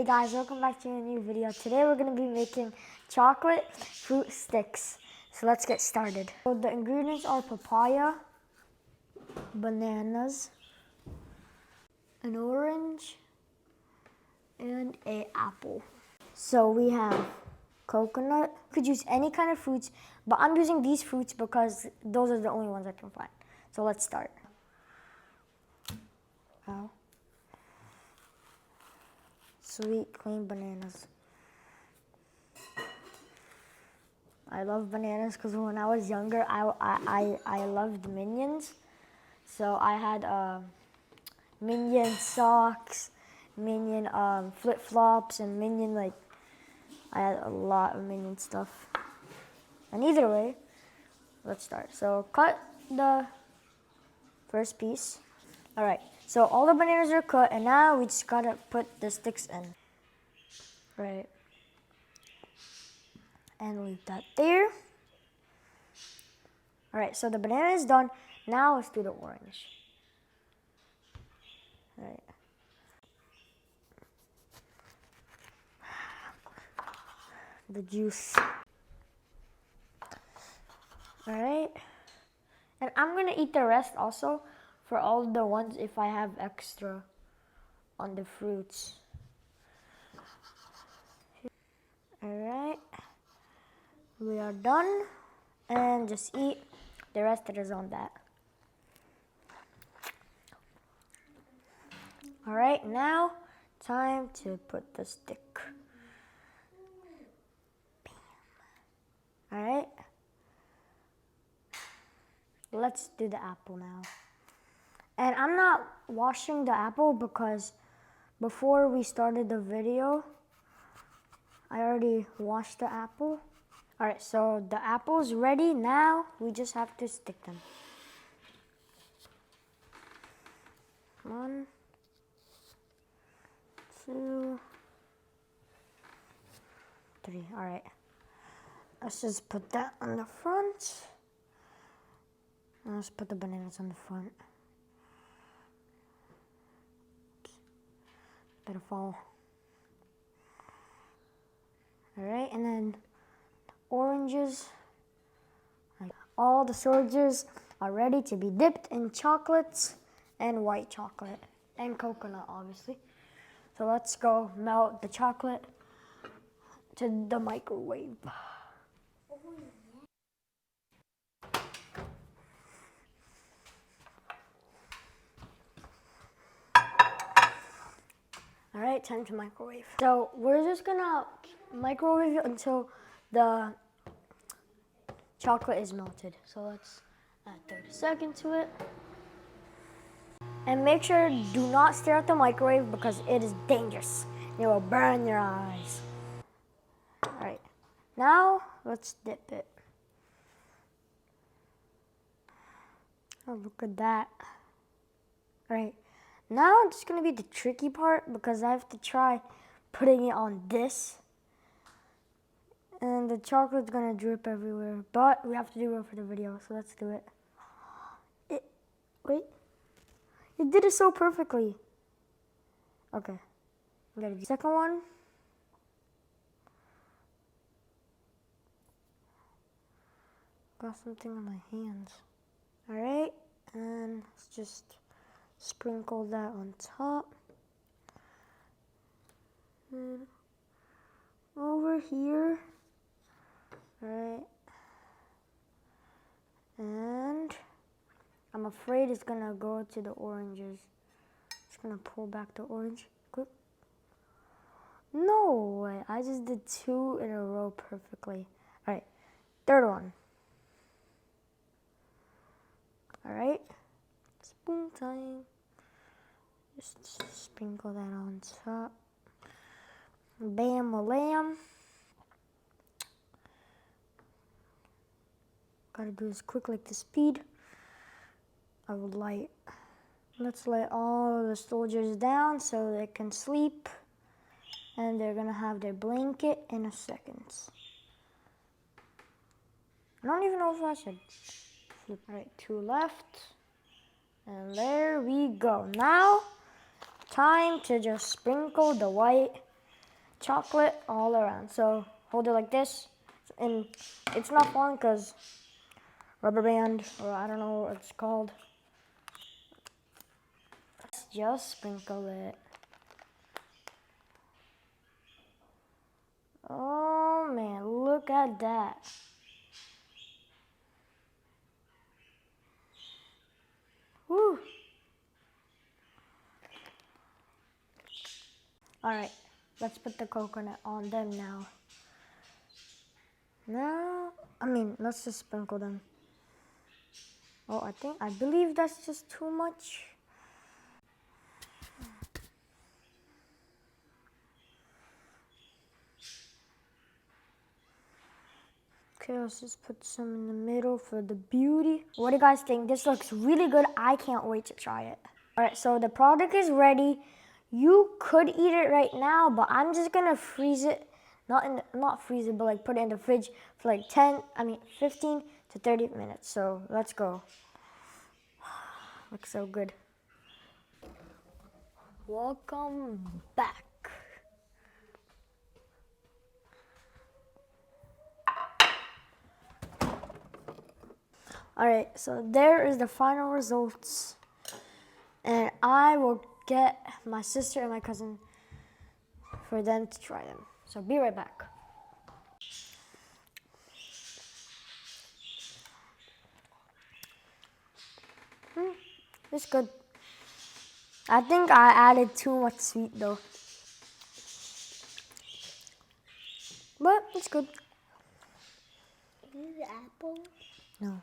Hey guys, welcome back to a new video. Today we're going to be making chocolate fruit sticks. So let's get started. So the ingredients are papaya, bananas, an orange, and an apple. So we have coconut. You could use any kind of fruits, but I'm using these fruits because those are the only ones I can find. So let's start. Wow. Sweet, clean bananas. I love bananas because when I was younger, I loved Minions. So I had Minion socks, Minion flip-flops, and Minion, I had a lot of Minion stuff. And either way, let's start. So cut the first piece. All right, so all the bananas are cut, and now we just gotta put the sticks in. Right. And leave that there. All right, so the banana is done. Now let's do the orange. All right. The juice. All right. And I'm gonna eat the rest also for all the ones if I have extra on the fruits. All right. We are done. And just eat the rest that is on that. All right, now time to put the stick. Bam. All right. Let's do the apple now. And I'm not washing the apple because before we started the video, I already washed the apple. All right, so the apple's ready. Now we just have to stick them. 1, 2, 3. All right. Let's just put that on the front. And let's put the bananas on the front. Better fall. All right, and then oranges. All the soldiers are ready to be dipped in chocolates and white chocolate and coconut, obviously. So let's go melt the chocolate to the microwave. All right, time to microwave. So we're just gonna microwave it until the chocolate is melted. So let's add 30 seconds to it. And make sure do not stare at the microwave because it is dangerous. It will burn your eyes. All right, now let's dip it. Oh, look at that. All right, now it's gonna be the tricky part because I have to try putting it on this. And the chocolate's gonna drip everywhere, but we have to do it for the video, so let's do it. Wait, it did it so perfectly. Okay, I'm gonna do the second one. Got something on my hands. All right, and let's just sprinkle that on top. And over here. All right. And I'm afraid it's gonna go to the oranges. Just gonna pull back the orange. Quick. No way, I just did 2 in a row perfectly. All right, third one. All right, spoon time. Just sprinkle that on top. Bam-a-lamb. Gotta do this quick like the speed. I would light. Let's lay all the soldiers down so they can sleep. And they're gonna have their blanket in a second. I don't even know if I should flip. All right, 2 left. And there we go. Now, time to just sprinkle the white chocolate all around. So hold it like this, and it's not falling because rubber band, or I don't know what it's called. Let's just sprinkle it. Oh man, look at that. Woo. All right, let's put the coconut on them now. Let's just sprinkle them. Oh, I believe that's just too much. Okay, let's just put some in the middle for the beauty. What do you guys think? This looks really good. I can't wait to try it. All right, so the product is ready. You could eat it right now, but I'm just gonna freeze it. Not freeze it, but like put it in the fridge for like 15 to 30 minutes. So let's go. Looks so good. Welcome back. All right, so there is the final results. And I will get my sister and my cousin for them to try them. So be right back. It's good. I think I added too much sweet though. But it's good. Is it apple? No.